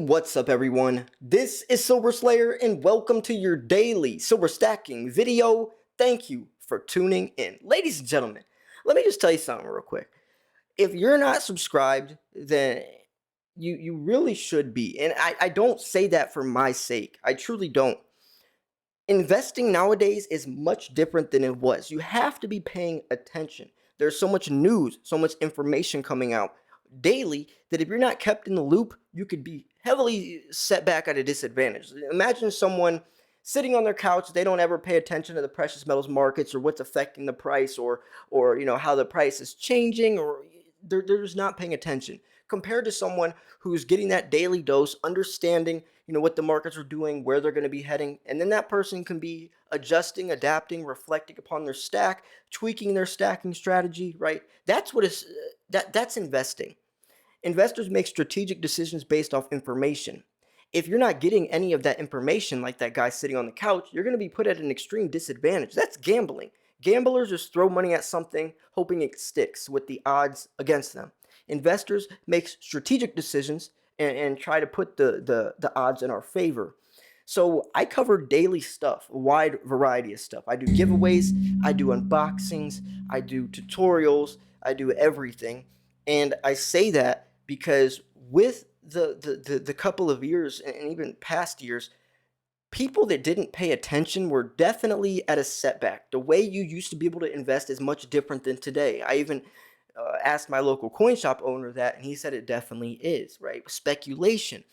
What's up, everyone? This is Silver Slayer, and welcome to your daily silver stacking video. Thank you for tuning in. Ladies and gentlemen, let me just tell you something real quick. If you're not subscribed, then you really should be. And I don't say that for my sake. I truly don't. Investing nowadays is much different than it was. You have to be paying attention. There's so much news, so much information coming out daily that if you're not kept in the loop, you could be heavily set back at a disadvantage. Imagine someone sitting on their couch, they don't ever pay attention to the precious metals markets or what's affecting the price or how the price is changing or they're just not paying attention compared to someone who's getting that daily dose, understanding what the markets are doing, where they're going to be heading, and then that person can be adjusting, adapting, reflecting upon their stack, tweaking their stacking strategy. Right? That's what is that's investing. Investors make strategic decisions based off information. If you're not getting any of that information, like that guy sitting on the couch, you're going to be put at an extreme disadvantage. That's gambling. Gamblers just throw money at something, hoping it sticks with the odds against them. Investors make strategic decisions and try to put the odds in our favor. So I cover daily stuff, a wide variety of stuff. I do giveaways, I do unboxings, I do tutorials, I do everything. And I say that because with the couple of years and even past years, people that didn't pay attention were definitely at a setback. The way you used to be able to invest is much different than today. I even asked my local coin shop owner that, and he said it definitely is, right? Speculation.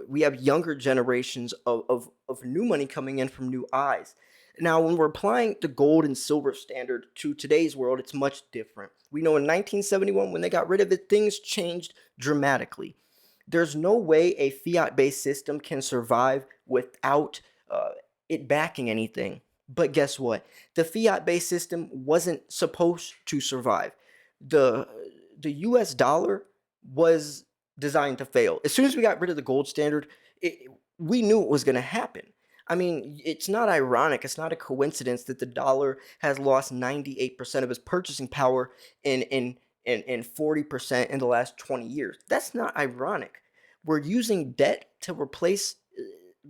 We have younger generations of new money coming in from new eyes. Now, when we're applying the gold and silver standard to today's world, it's much different. We know in 1971, when they got rid of it, things changed dramatically. There's no way a fiat-based system can survive without it backing anything. But guess what? The fiat-based system wasn't supposed to survive. The the US dollar was designed to fail. As soon as we got rid of the gold standard, we knew it was going to happen. I mean, it's not ironic, it's not a coincidence that the dollar has lost 98% of its purchasing power in 40% in the last 20 years. That's not ironic. We're using debt to replace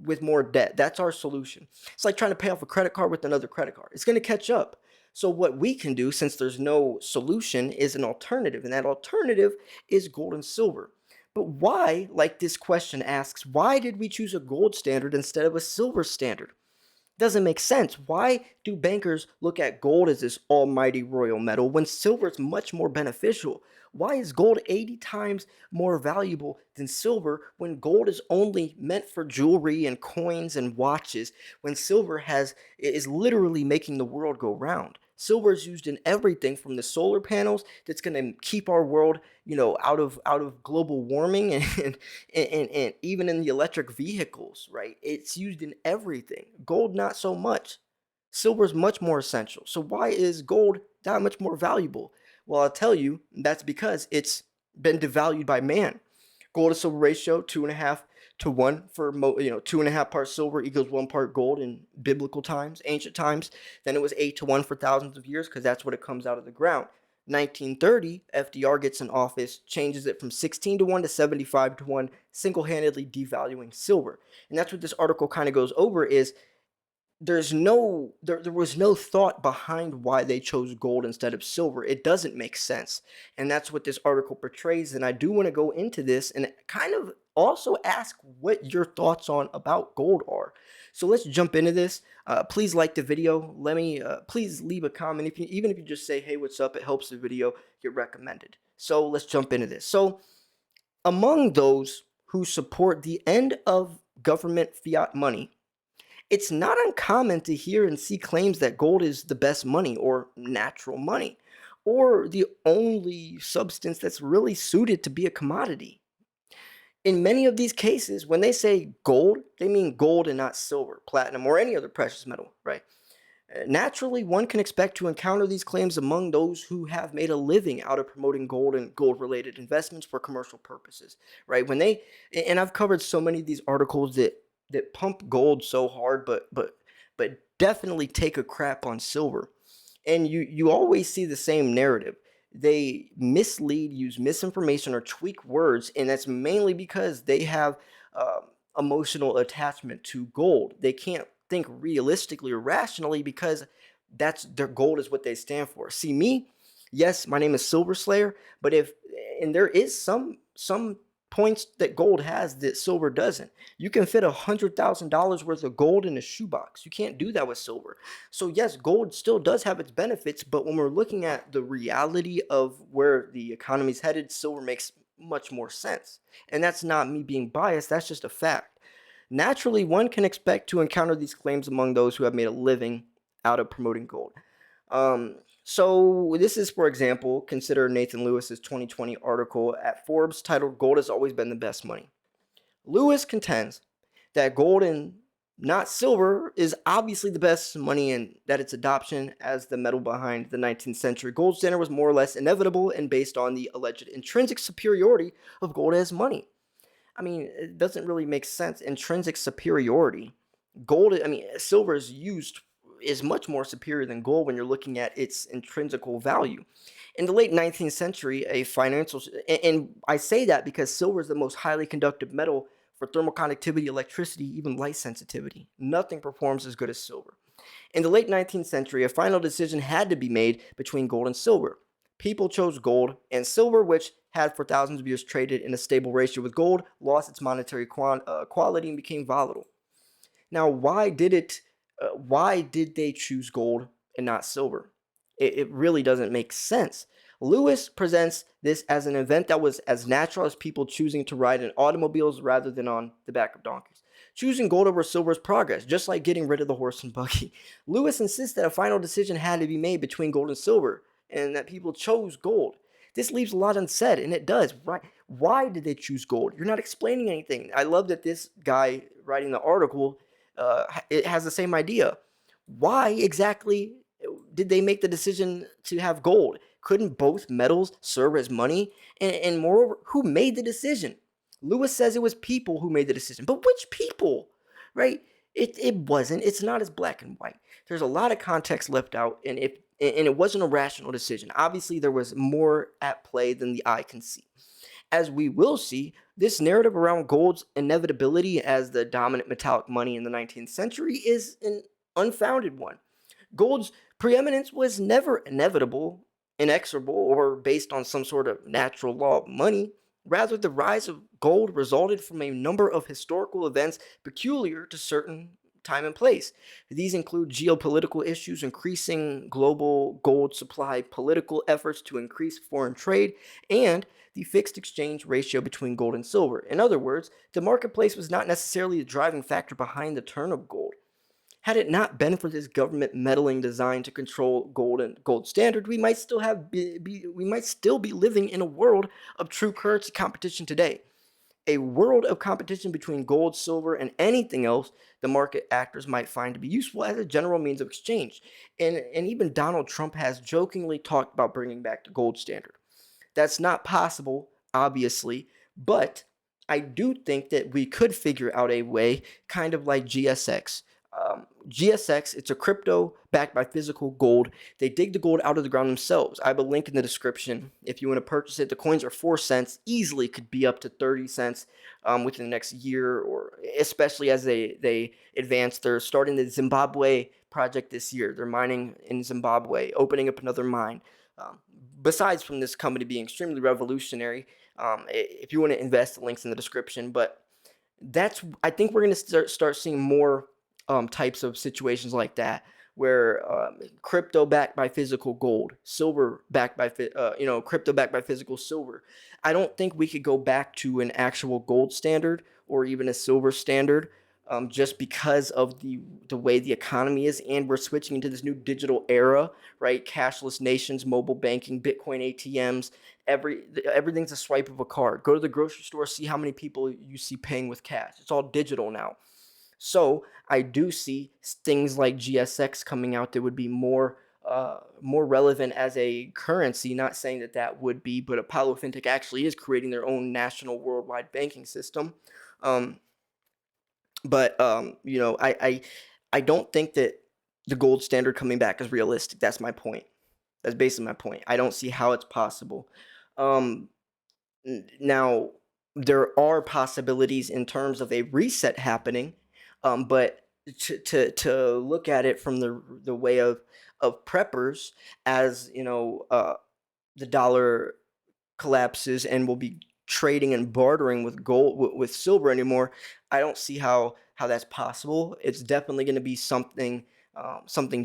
with more debt. That's our solution. It's like trying to pay off a credit card with another credit card. It's going to catch up. So what we can do, since there's no solution, is an alternative, and that alternative is gold and silver. But why, like this question asks, why did we choose a gold standard instead of a silver standard? Doesn't make sense. Why do bankers look at gold as this almighty royal metal when silver is much more beneficial? Why is gold 80 times more valuable than silver when gold is only meant for jewelry and coins and watches when silver is literally making the world go round? Silver is used in everything from the solar panels that's going to keep our world, out of global warming and even in the electric vehicles, right? It's used in everything. Gold, not so much. Silver is much more essential. So why is gold that much more valuable? Well, I'll tell you, that's because it's been devalued by man. Gold to silver ratio 2.5 to 1 for 2.5 parts silver equals 1 part gold in biblical times, ancient times. Then it was 8 to 1 for thousands of years because that's what it comes out of the ground. 1930, FDR gets in office, changes it from 16 to 1 to 75 to 1, single-handedly devaluing silver. And that's what this article kind of goes over is there was no thought behind why they chose gold instead of silver. It doesn't make sense. And that's what this article portrays. And I do want to go into this and kind of also ask what your thoughts on about gold are. So let's jump into this. Please like the video. Please leave a comment. Even if you just say, hey, what's up? It helps the video get recommended. So let's jump into this. So among those who support the end of government fiat money, it's not uncommon to hear and see claims that gold is the best money or natural money, or the only substance that's really suited to be a commodity. In many of these cases, when they say gold, they mean gold and not silver, platinum, or any other precious metal, right? Naturally, one can expect to encounter these claims among those who have made a living out of promoting gold and gold-related investments for commercial purposes, right? And I've covered so many of these articles that pump gold so hard, but definitely take a crap on silver. And you always see the same narrative. they mislead, use misinformation, or tweak words, and that's mainly because they have emotional attachment to gold. They can't think realistically or rationally because that's their gold is what they stand for. See me, yes, my name is Silver Slayer, but if and there is some points that gold has that silver doesn't. You can fit $100,000 worth of gold in a shoebox. You can't do that with silver. So yes, gold still does have its benefits, but when we're looking at the reality of where the economy's headed, silver makes much more sense. And that's not me being biased, that's just a fact. Naturally, one can expect to encounter these claims among those who have made a living out of promoting gold. So this is, for example, consider Nathan Lewis's 2020 article at Forbes titled "Gold Has Always Been the Best Money." Lewis contends that gold and not silver is obviously the best money and that its adoption as the metal behind the 19th century gold standard was more or less inevitable and based on the alleged intrinsic superiority of gold as money. I mean, it doesn't really make sense. Intrinsic superiority. Gold, I mean, silver is much more superior than gold when you're looking at its intrinsical value. In the late 19th century, a financial, and I say that because silver is the most highly conductive metal for thermal conductivity, electricity, even light sensitivity. Nothing performs as good as silver. In the late 19th century, a final decision had to be made between gold and silver. People chose gold, and silver, which had for thousands of years traded in a stable ratio with gold, lost its monetary quality and became volatile. Now, why did they choose gold and not silver? It really doesn't make sense. Lewis presents this as an event that was as natural as people choosing to ride in automobiles rather than on the back of donkeys. Choosing gold over silver is progress, just like getting rid of the horse and buggy. Lewis insists that a final decision had to be made between gold and silver, and that people chose gold. This leaves a lot unsaid, and it does. Right? Why did they choose gold? You're not explaining anything. I love that this guy writing the article it has the same idea. Why exactly did they make the decision to have gold? Couldn't both metals serve as money? And moreover, who made the decision? Lewis says it was people who made the decision. But which people? Right? It wasn't. It's not as black and white. There's a lot of context left out, and it wasn't a rational decision. Obviously, there was more at play than the eye can see. As we will see, this narrative around gold's inevitability as the dominant metallic money in the 19th century is an unfounded one. Gold's preeminence was never inevitable, inexorable, or based on some sort of natural law of money. Rather, the rise of gold resulted from a number of historical events peculiar to certain time and place. These include geopolitical issues, increasing global gold supply, political efforts to increase foreign trade, and the fixed exchange ratio between gold and silver. In other words, the marketplace was not necessarily the driving factor behind the turn of gold. Had it not been for this government meddling designed to control gold and gold standard, we might still be living in a world of true currency competition today. A world of competition between gold, silver, and anything else the market actors might find to be useful as a general means of exchange. And even Donald Trump has jokingly talked about bringing back the gold standard. That's not possible, obviously, but I do think that we could figure out a way, kind of like GSX. GSX, it's a crypto backed by physical gold. They dig the gold out of the ground themselves. I have a link in the description if you want to purchase it. The coins are 4 cents, easily could be up to 30 cents within the next year, or especially as they advance. They're starting the Zimbabwe project this year. They're mining in Zimbabwe, opening up another mine. Besides from this company being extremely revolutionary, if you want to invest, the link's in the description. But I think we're going to start seeing more types of situations like that, where crypto backed by physical gold, silver backed by crypto backed by physical silver. I don't think we could go back to an actual gold standard or even a silver standard, just because of the way the economy is, and we're switching into this new digital era, right? Cashless nations, mobile banking, Bitcoin ATMs, everything's a swipe of a card. Go to the grocery store, see how many people you see paying with cash. It's all digital now. So I do see things like GSX coming out that would be more relevant as a currency. Not saying that that would be, but Apollo FinTech actually is creating their own national worldwide banking system. Um, but I don't think that the gold standard coming back is realistic. That's my point. That's basically my point. I don't see how it's possible. Um, Now, there are possibilities in terms of a reset happening, but to look at it from the way of preppers, as the dollar collapses and will be trading and bartering with gold with silver anymore, I don't see how that's possible. It's definitely going to be something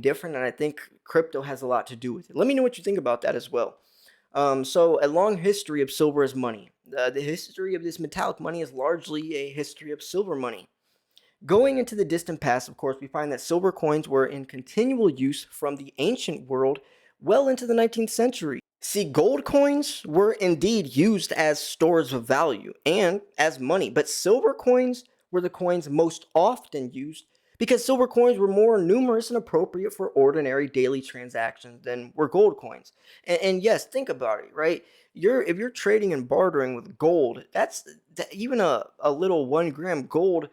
different, and I think crypto has a lot to do with it. Let me know what you think about that as well. So, a long history of silver as money. The history of this metallic money is largely a history of silver money. Going into the distant past, of course, we find that silver coins were in continual use from the ancient world well into the 19th century. See, gold coins were indeed used as stores of value and as money, but silver coins were the coins most often used because silver coins were more numerous and appropriate for ordinary daily transactions than were gold coins. And yes, think about it, right? If you're trading and bartering with gold, even a little 1 gram gold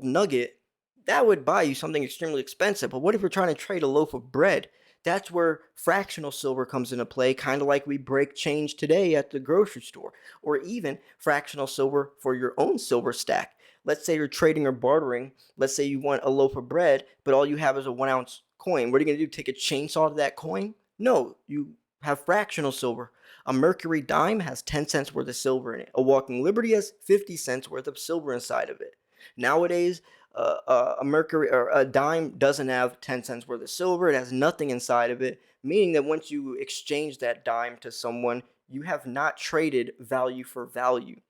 nugget, that would buy you something extremely expensive. But what if you're trying to trade a loaf of bread? That's where fractional silver comes into play, kind of like we break change today at the grocery store, or even fractional silver for your own silver stack. Let's say you're trading or bartering. Let's say you want a loaf of bread, but all you have is a 1 ounce coin. What are you going to do? Take a chainsaw to that coin? No, you have fractional silver. A Mercury dime has 10 cents worth of silver in it. A Walking Liberty has 50 cents worth of silver inside of it. Nowadays, a Mercury or a dime doesn't have 10 cents worth of silver. It has nothing inside of it, meaning that once you exchange that dime to someone, you have not traded value for value.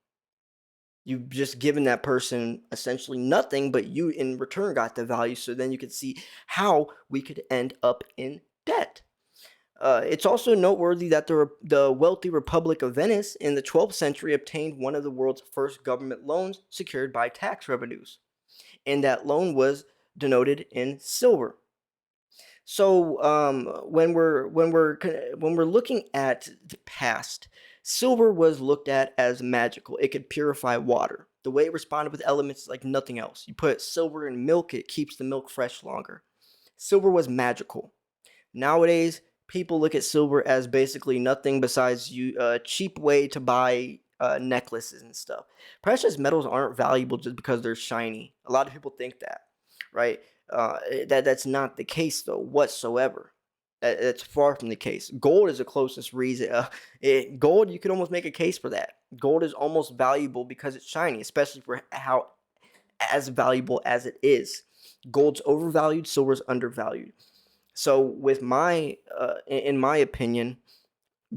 You've just given that person essentially nothing, but you in return got the value. So then you could see how we could end up in debt. It's also noteworthy that the wealthy Republic of Venice in the 12th century obtained one of the world's first government loans secured by tax revenues, and that loan was denoted in silver. So when we're looking at the past, silver was looked at as magical. It could purify water. The way it responded with elements is like nothing else. You put silver in milk, it keeps the milk fresh longer. Silver was magical. Nowadays, people look at silver as basically nothing besides a cheap way to buy necklaces and stuff. Precious metals aren't valuable just because they're shiny. A lot of people think that, right? That's not the case though whatsoever. That's far from the case. Gold is the closest reason. Gold, you could almost make a case for that. Gold is almost valuable because it's shiny, especially for how as valuable as it is. Gold's overvalued, silver's undervalued. So with in my opinion,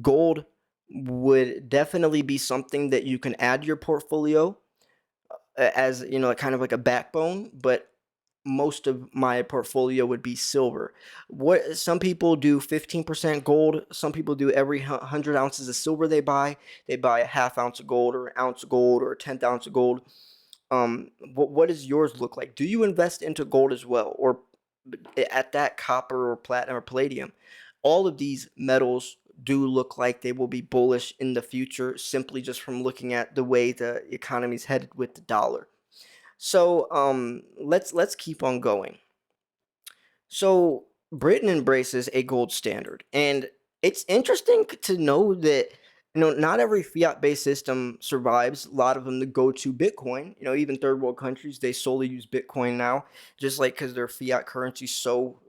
gold would definitely be something that you can add to your portfolio as kind of like a backbone, but most of my portfolio would be silver. What some people do 15% gold, some people do every 100 ounces of silver they buy a half ounce of gold or an ounce of gold or a 10th ounce of gold. What does yours look like? Do you invest into gold as well, or at that copper or platinum or palladium? All of these metals do look like they will be bullish in the future, simply just from looking at the way the economy is headed with the dollar. So let's keep on going. So Britain embraces a gold standard, and it's interesting to know that not every fiat-based system survives. A lot of them that go to Bitcoin. Even third world countries, they solely use Bitcoin now, just like because their fiat currency is so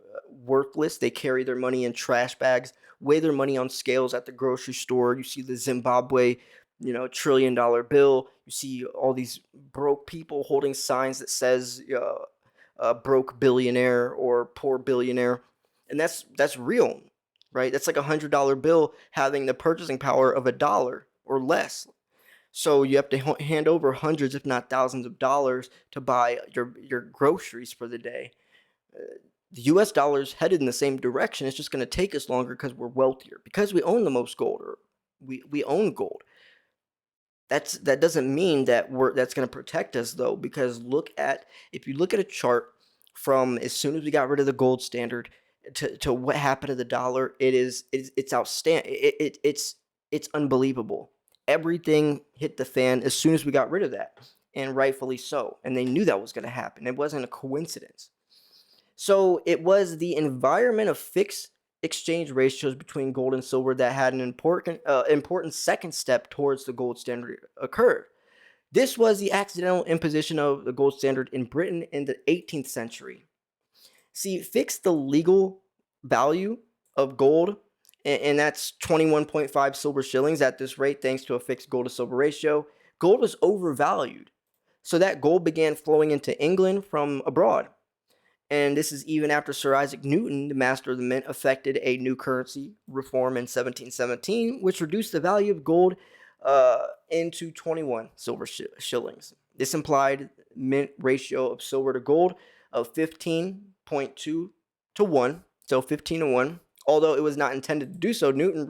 worthless. They carry their money in trash bags, weigh their money on scales at the grocery store. You see the Zimbabwe, $1 trillion bill. You see all these broke people holding signs that says broke billionaire or poor billionaire, and that's real, right? That's like $100 bill having the purchasing power of $1 or less. So you have to hand over hundreds, if not thousands, of dollars to buy your groceries for the day. The U.S. dollar is headed in the same direction. It's just going to take us longer because we're wealthier, because we own the most gold, or we own gold. That doesn't mean that's going to protect us though, because if you look at a chart from as soon as we got rid of the gold standard to what happened to the dollar, it's outstanding. It's unbelievable. Everything hit the fan as soon as we got rid of that, and rightfully so. And they knew that was going to happen. It wasn't a coincidence. So it was the environment of fixed exchange ratios between gold and silver that had an important second step towards the gold standard occurred. This was the accidental imposition of the gold standard in Britain in the 18th century. See, it fixed the legal value of gold, and that's 21.5 silver shillings at this rate, thanks to a fixed gold to silver ratio. Gold was overvalued, so that gold began flowing into England from abroad. And this is even after Sir Isaac Newton, the master of the mint, effected a new currency reform in 1717, which reduced the value of gold into 21 silver shillings. This implied mint ratio of silver to gold of 15.2 to 1, so 15 to 1. Although it was not intended to do so, Newton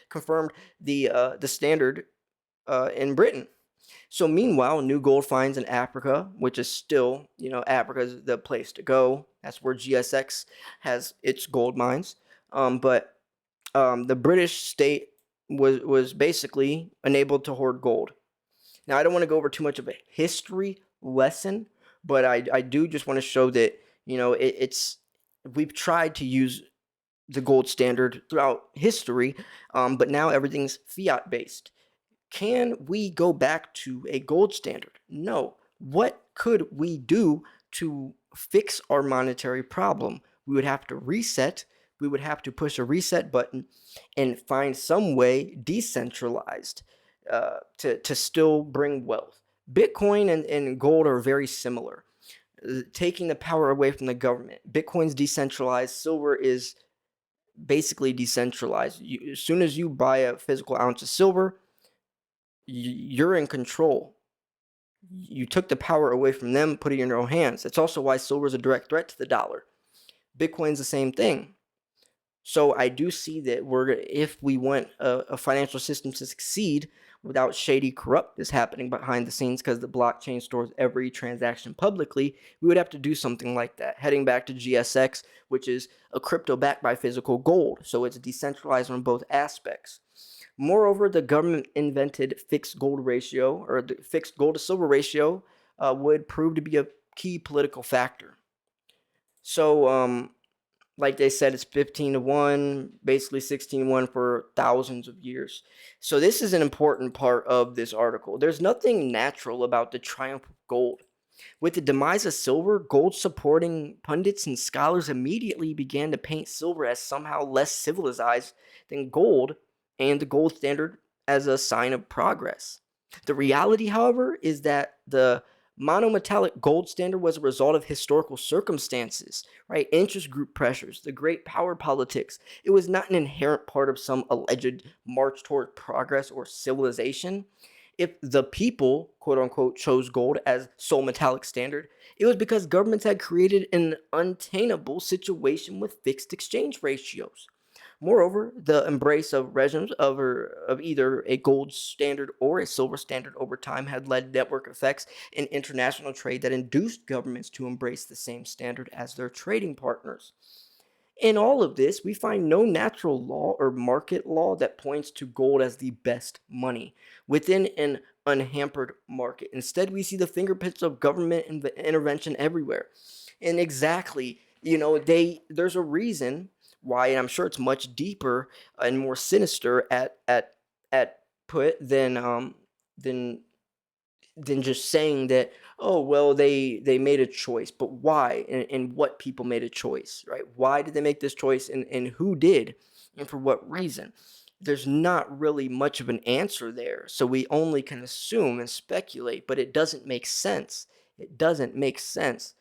confirmed the standard in Britain. So meanwhile, new gold finds in Africa, which is still, Africa is the place to go. That's where GSX has its gold mines. But the British state was basically enabled to hoard gold. Now, I don't want to go over too much of a history lesson, but I do just want to show that, we've tried to use the gold standard throughout history, but now everything's fiat based. Can we go back to a gold standard? No. What could we do to fix our monetary problem? We would have to reset. We would have to push a reset button and find some way decentralized to still bring wealth. Bitcoin and gold are very similar. Taking the power away from the government. Bitcoin's decentralized. Silver is basically decentralized. As soon as you buy a physical ounce of silver, you're in control. You took the power away from them, put it in your own hands. That's also why silver is a direct threat to the dollar. Bitcoin's the same thing. So I do see that if we want a financial system to succeed without shady corruptness happening behind the scenes, because the blockchain stores every transaction publicly, we would have to do something like that. Heading back to GSX, which is a crypto backed by physical gold. So it's decentralized on both aspects. Moreover, the government invented fixed gold ratio, or the fixed gold to silver ratio would prove to be a key political factor. So, like they said, it's 15 to 1, basically 16 to 1 for thousands of years. So this is an important part of this article. There's nothing natural about the triumph of gold. With the demise of silver, gold supporting pundits and scholars immediately began to paint silver as somehow less civilized than gold, and the gold standard as a sign of progress. The reality, however, is that the monometallic gold standard was a result of historical circumstances, right? Interest group pressures, the great power politics. It was not an inherent part of some alleged march toward progress or civilization. If the people, quote unquote, chose gold as sole metallic standard, it was because governments had created an untenable situation with fixed exchange ratios. Moreover, the embrace of regimes of either a gold standard or a silver standard over time had led network effects in international trade that induced governments to embrace the same standard as their trading partners. In all of this, we find no natural law or market law that points to gold as the best money within an unhampered market. Instead, we see the fingerprints of government intervention everywhere. And exactly, there's a reason why, and I'm sure it's much deeper and more sinister at put than than just saying that, oh well, they made a choice. But why, and what people made a choice, right? Why did they make this choice, and who did, and for what reason? There's not really much of an answer there, so we only can assume and speculate, but it doesn't make sense. It doesn't make sense.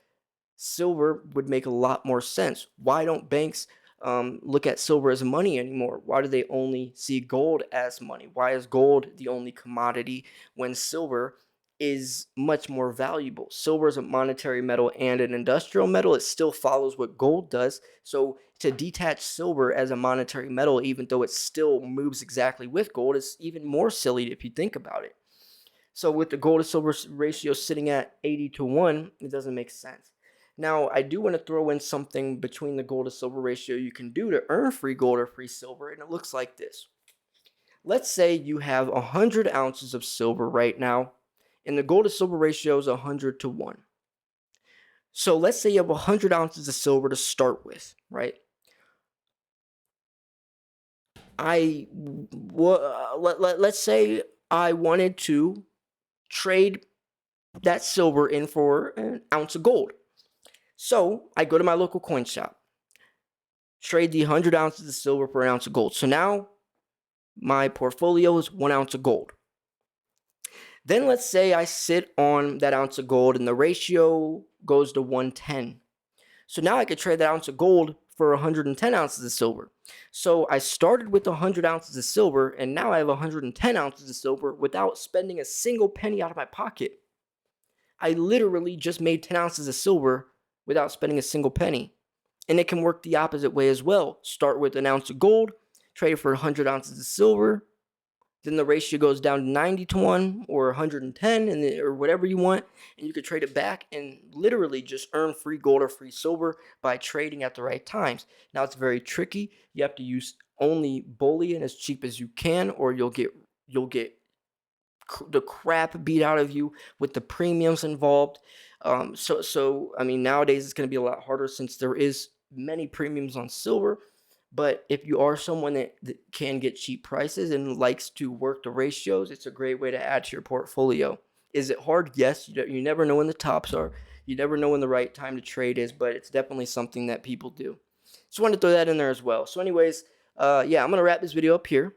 Silver would make a lot more sense. Why don't banks look at silver as money anymore? Why do they only see gold as money? Why is gold the only commodity when silver is much more valuable? Silver is a monetary metal and an industrial metal. It still follows what gold does. So to detach silver as a monetary metal, even though it still moves exactly with gold, is even more silly if you think about it. So with the gold to silver ratio sitting at 80 to 1, it doesn't make sense. Now, I do want to throw in something between the gold to silver ratio you can do to earn free gold or free silver, and it looks like this. Let's say you have 100 ounces of silver right now, and the gold to silver ratio is 100 to 1. So let's say you have 100 ounces of silver to start with, right? let's say I wanted to trade that silver in for an ounce of gold. So I go to my local coin shop, trade the 100 ounces of silver for an ounce of gold. So now my portfolio is 1 ounce of gold. Then let's say I sit on that ounce of gold and the ratio goes to 110. So now I could trade that ounce of gold for 110 ounces of silver. So I started with 100 ounces of silver, and now I have 110 ounces of silver without spending a single penny out of my pocket. I literally just made 10 ounces of silver without spending a single penny. And it can work the opposite way as well. Start with an ounce of gold, trade it for 100 ounces of silver, then the ratio goes down to 90 to 1 or 110 or whatever you want, and you could trade it back and literally just earn free gold or free silver by trading at the right times. Now it's very tricky. You have to use only bullion as cheap as you can, or you'll get the crap beat out of you with the premiums involved. So I mean, nowadays it's going to be a lot harder since there is many premiums on silver. But if you are someone that can get cheap prices and likes to work the ratios, it's a great way to add to your portfolio. Is it hard? Yes. You never know when the tops are. You never know when the right time to trade is, but it's definitely something that people do. Just wanted to throw that in there as well. So anyways, yeah, I'm going to wrap this video up here.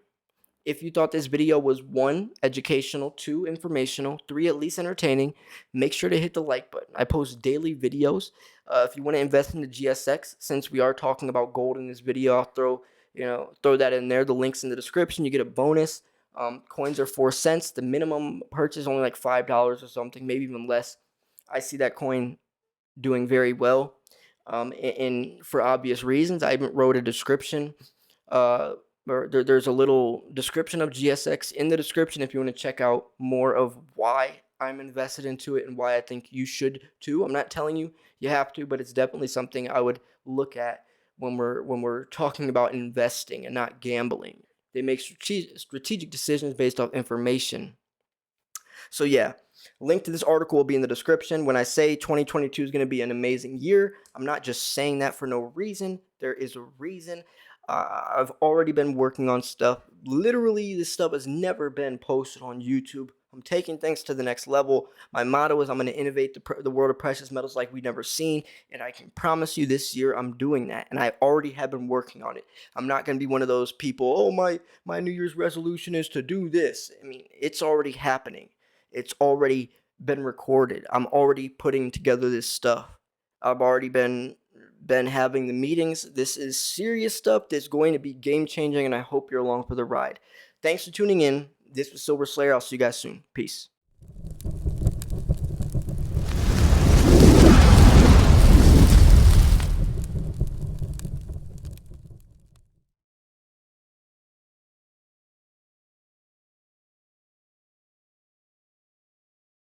If you thought this video was 1, educational, 2, informational, 3, at least entertaining, make sure to hit the like button. I post daily videos. If you want to invest in the GSX, since we are talking about gold in this video, I'll throw that in there. The link's in the description. You get a bonus. Coins are 4 cents. The minimum purchase is only like $5 or something, maybe even less. I see that coin doing very well. And for obvious reasons, I even wrote a description. There's a little description of GSX in the description if you want to check out more of why I'm invested into it and why I think you should too. I'm not telling you you have to, but it's definitely something I would look at when we're talking about investing and not gambling. They make strategic decisions based off information. So yeah, link to this article will be in the description. When I say 2022 is going to be an amazing year, I'm not just saying that for no reason. There is a reason. I've already been working on stuff. Literally, this stuff has never been posted on YouTube. I'm taking things to the next level. My motto is I'm going to innovate the world of precious metals like we've never seen, and I can promise you this year I'm doing that, and I already have been working on it. I'm not going to be one of those people, oh, my New Year's resolution is to do this. I mean, it's already happening. It's already been recorded. I'm already putting together this stuff. I've already been having the meetings. This is serious stuff that's going to be game changing, and I hope you're along for the ride. Thanks for tuning in. This was Silver Slayer. I'll see you guys soon. Peace.